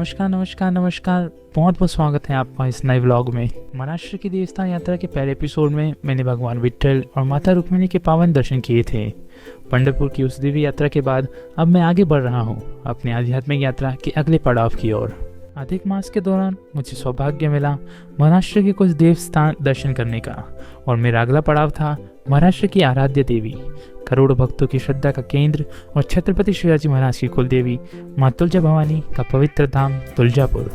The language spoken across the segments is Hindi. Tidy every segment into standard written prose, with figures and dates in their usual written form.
नमस्कार नमस्कार नमस्कार। बहुत बहुत स्वागत है आपका इस नए व्लॉग में। महाराष्ट्र की देवस्थान यात्रा के पहले एपिसोड में मैंने भगवान विट्ठल और माता रुक्मिणी के पावन दर्शन किए थे। पंढरपुर की उस दिव्य यात्रा के बाद अब मैं आगे बढ़ रहा हूँ अपनी आध्यात्मिक यात्रा के अगले पड़ाव की ओर। अधिक मास के दौरान मुझे सौभाग्य मिला महाराष्ट्र के कुछ देवस्थान दर्शन करने का, और मेरा अगला पड़ाव था महाराष्ट्र की आराध्य देवी, करोड़ों भक्तों की श्रद्धा का केंद्र और छत्रपति शिवाजी महाराज की कुलदेवी माँ तुलजा भवानी का पवित्र धाम तुलजापुर।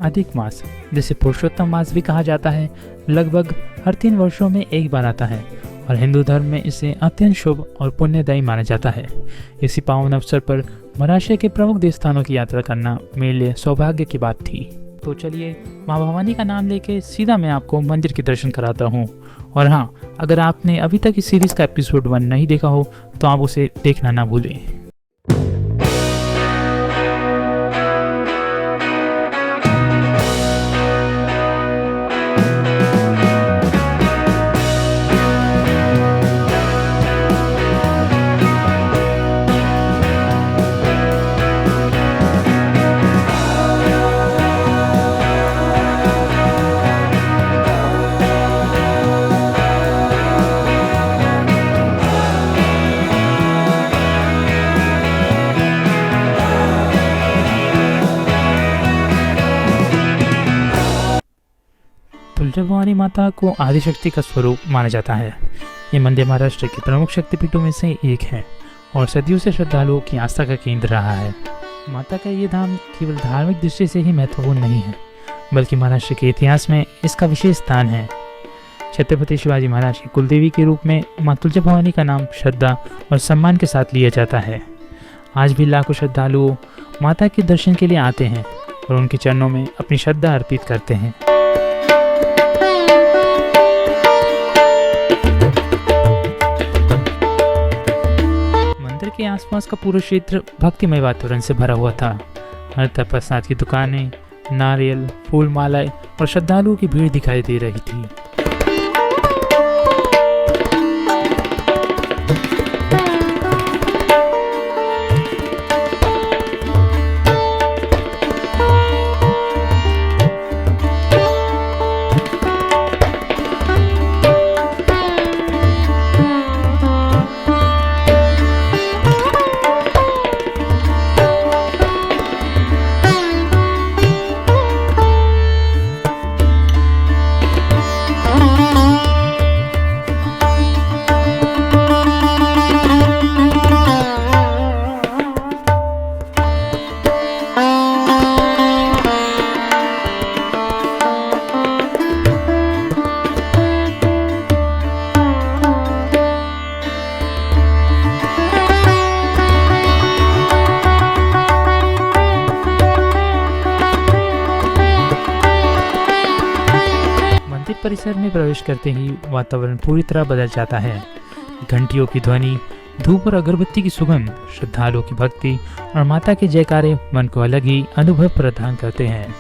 अधिक मास, जिसे पुरुषोत्तम मास भी कहा जाता है, लगभग हर 3 वर्षों में एक बार आता है और हिंदू धर्म में इसे अत्यंत शुभ और पुण्यदायी माना जाता है। इसी पावन अवसर पर महाराष्ट्र के प्रमुख देवस्थानों की यात्रा करना मेरे लिए सौभाग्य की बात थी। तो चलिए माँ भवानी का नाम लेके सीधा मैं आपको मंदिर के दर्शन कराता हूँ। और हाँ, अगर आपने अभी तक इस सीरीज़ का एपिसोड 1 नहीं देखा हो तो आप उसे देखना ना भूलें। तुलजा भवानी माता को आदिशक्ति का स्वरूप माना जाता है। ये मंदिर महाराष्ट्र के प्रमुख शक्तिपीठों में से एक है और सदियों से श्रद्धालुओं की आस्था का केंद्र रहा है। माता का ये धाम केवल धार्मिक दृष्टि से ही महत्वपूर्ण नहीं है, बल्कि महाराष्ट्र के इतिहास में इसका विशेष स्थान है। छत्रपति शिवाजी महाराज की कुलदेवी के रूप में माँ तुलजा भवानी का नाम श्रद्धा और सम्मान के साथ लिया जाता है। आज भी लाखों श्रद्धालु माता के दर्शन के लिए आते हैं और उनके चरणों में अपनी श्रद्धा अर्पित करते हैं। के आसपास का पूरा क्षेत्र भक्तिमय वातावरण से भरा हुआ था। हर तरफ प्रसाद की दुकानें, नारियल, फूल मालाएं और श्रद्धालुओं की भीड़ दिखाई दे रही थी। परिसर में प्रवेश करते ही वातावरण पूरी तरह बदल जाता है। घंटियों की ध्वनि, धूप और अगरबत्ती की सुगंध, श्रद्धालुओं की भक्ति और माता के जयकारे मन को अलग ही अनुभव प्रदान करते हैं।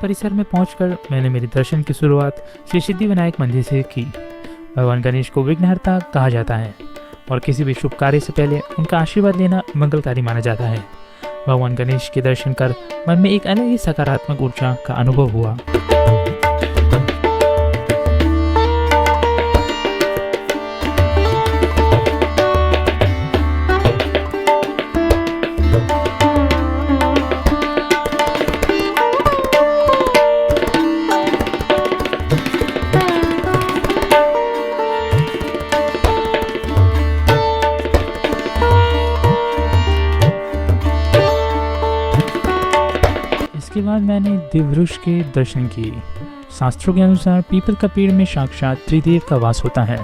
परिसर में पहुंचकर मैंने मेरे दर्शन की शुरुआत श्री सिद्धि विनायक मंदिर से की। भगवान गणेश को विघ्नहर्ता कहा जाता है और किसी भी शुभ कार्य से पहले उनका आशीर्वाद लेना मंगलकारी माना जाता है। भगवान गणेश के दर्शन कर मन में एक अलग ही सकारात्मक ऊर्जा का अनुभव हुआ। इसके बाद मैंने दिव्यवृक्ष के दर्शन किए। शास्त्रों के अनुसार पीपल का पेड़ में साक्षात त्रिदेव का वास होता है।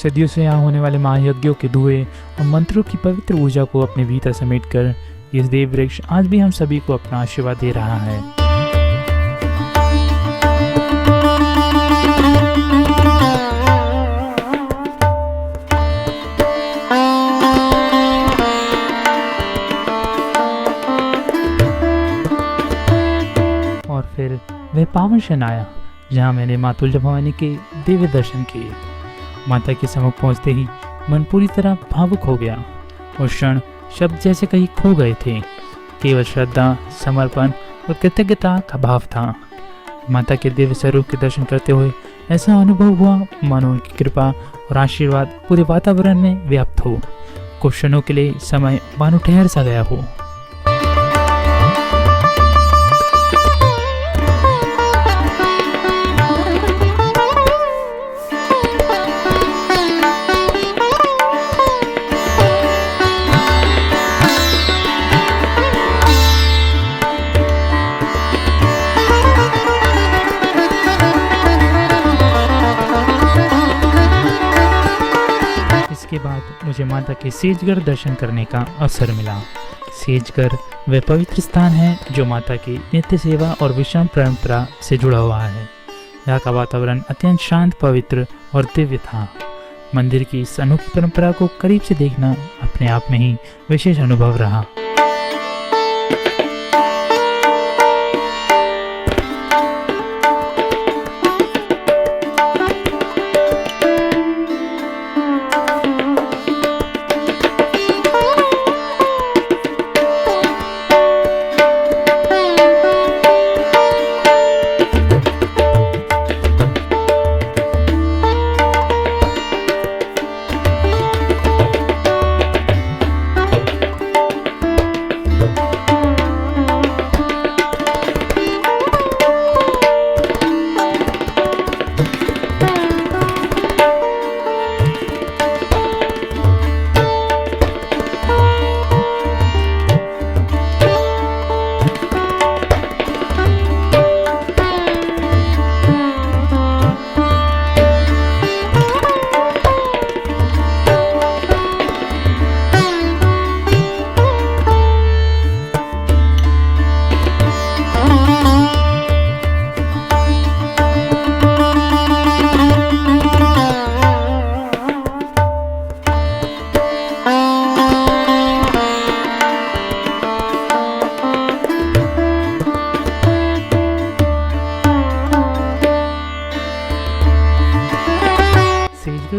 सदियों से यहाँ होने वाले महायज्ञों के धुएं और मंत्रों की पवित्र ऊर्जा को अपने भीतर समेटकर इस देव वृक्ष आज भी हम सभी को अपना आशीर्वाद दे रहा है। और फिर वह पावन क्षण आया जहाँ मैंने माँ तुलजा भवानी के दिव्य दर्शन किए। माता के सम्मुख पहुँचते ही मन पूरी तरह भावुक हो गया और क्षण शब्द जैसे कहीं खो गए थे। केवल श्रद्धा, समर्पण और कृतज्ञता का भाव था। माता के दिव्य स्वरूप के दर्शन करते हुए ऐसा अनुभव हुआ मानो उनकी कृपा और आशीर्वाद पूरे वातावरण में व्याप्त हो। कुछ क्षणों के लिए समय मानो ठहर सा गया हो। इसके बाद मुझे माता के सेजगढ़ दर्शन करने का अवसर मिला। सेजगढ़ वह पवित्र स्थान है जो माता की नित्य सेवा और विश्राम परंपरा से जुड़ा हुआ है। यहाँ का वातावरण अत्यंत शांत, पवित्र और दिव्य था। मंदिर की इस अनोखी परंपरा को करीब से देखना अपने आप में ही विशेष अनुभव रहा।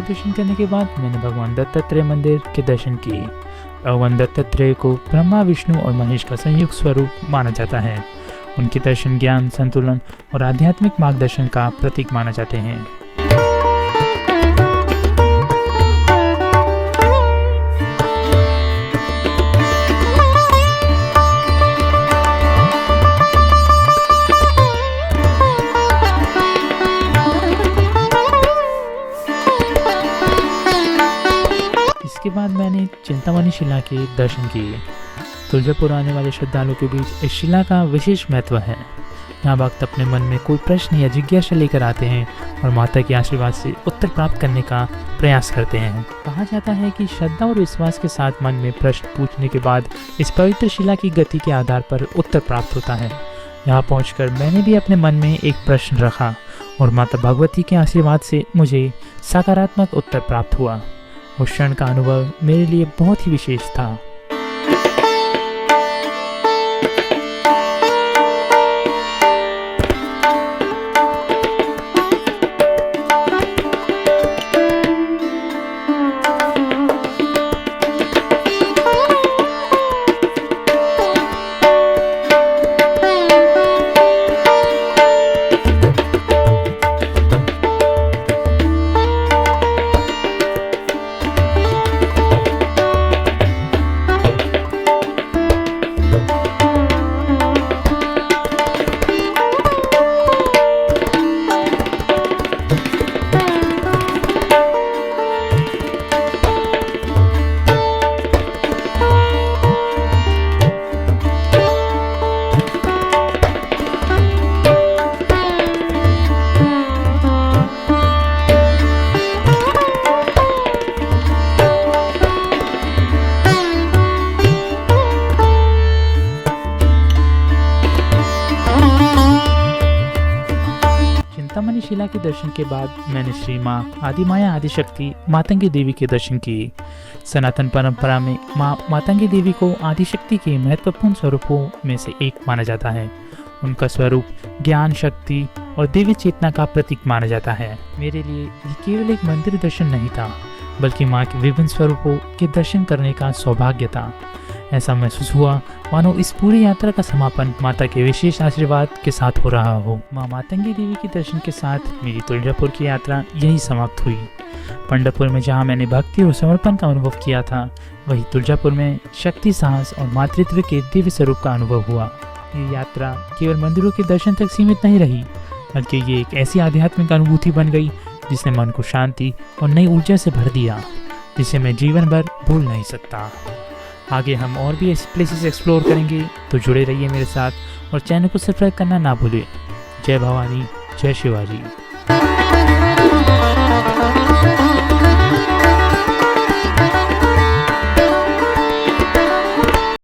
दर्शन करने के बाद मैंने भगवान दत्तात्रेय मंदिर के दर्शन किए। भगवान दत्तात्रेय को ब्रह्मा, विष्णु और महेश का संयुक्त स्वरूप माना जाता है। उनके दर्शन ज्ञान, संतुलन और आध्यात्मिक मार्गदर्शन का प्रतीक माना जाते हैं। इसके बाद मैंने चिंतामणि शिला के दर्शन किए। तुलजापुर आने वाले श्रद्धालुओं के बीच इस शिला का विशेष महत्व है। यहाँ भक्त अपने मन में कोई प्रश्न या जिज्ञासा लेकर आते हैं और माता के आशीर्वाद से उत्तर प्राप्त करने का प्रयास करते हैं। कहा जाता है कि श्रद्धा और विश्वास के साथ मन में प्रश्न पूछने के बाद इस पवित्र शिला की गति के आधार पर उत्तर प्राप्त होता है। यहाँ पहुंचकर मैंने भी अपने मन में एक प्रश्न रखा और माता भगवती के आशीर्वाद से मुझे सकारात्मक उत्तर प्राप्त हुआ। उस क्षण का अनुभव मेरे लिए बहुत ही विशेष था। तक्षशिला के दर्शन के बाद मैंने श्री माँ आदिमाया आदिशक्ति मातंगी देवी के दर्शन किए। सनातन परंपरा में माँ मातंगी देवी को आदिशक्ति के महत्वपूर्ण स्वरूपों में से एक माना जाता है। उनका स्वरूप ज्ञान, शक्ति और देवी चेतना का प्रतीक माना जाता है। मेरे लिए ये केवल एक मंदिर दर्शन नहीं था, बल्कि माँ के विभिन्न स्वरूपों के दर्शन करने का सौभाग्य था। ऐसा महसूस हुआ मानो इस पूरी यात्रा का समापन माता के विशेष आशीर्वाद के साथ हो रहा हो। माँ मातंगी देवी के दर्शन के साथ मेरी तुलजापुर की यात्रा यही समाप्त हुई। पंढरपुर में जहाँ मैंने भक्ति और समर्पण का अनुभव किया था, वही तुलजापुर में शक्ति, साहस और मातृत्व के दिव्य स्वरूप का अनुभव हुआ। ये यात्रा केवल मंदिरों के दर्शन तक सीमित नहीं रही, बल्कि ये एक ऐसी आध्यात्मिक अनुभूति बन गई जिसने मन को शांति और नई ऊर्जा से भर दिया, जिसे मैं जीवन भर भूल नहीं सकता। आगे हम और भी ऐसे प्लेसेस एक्सप्लोर करेंगे, तो जुड़े रहिए मेरे साथ और चैनल को सब्सक्राइब करना ना भूलिए। जय भवानी, जय शिवाजी।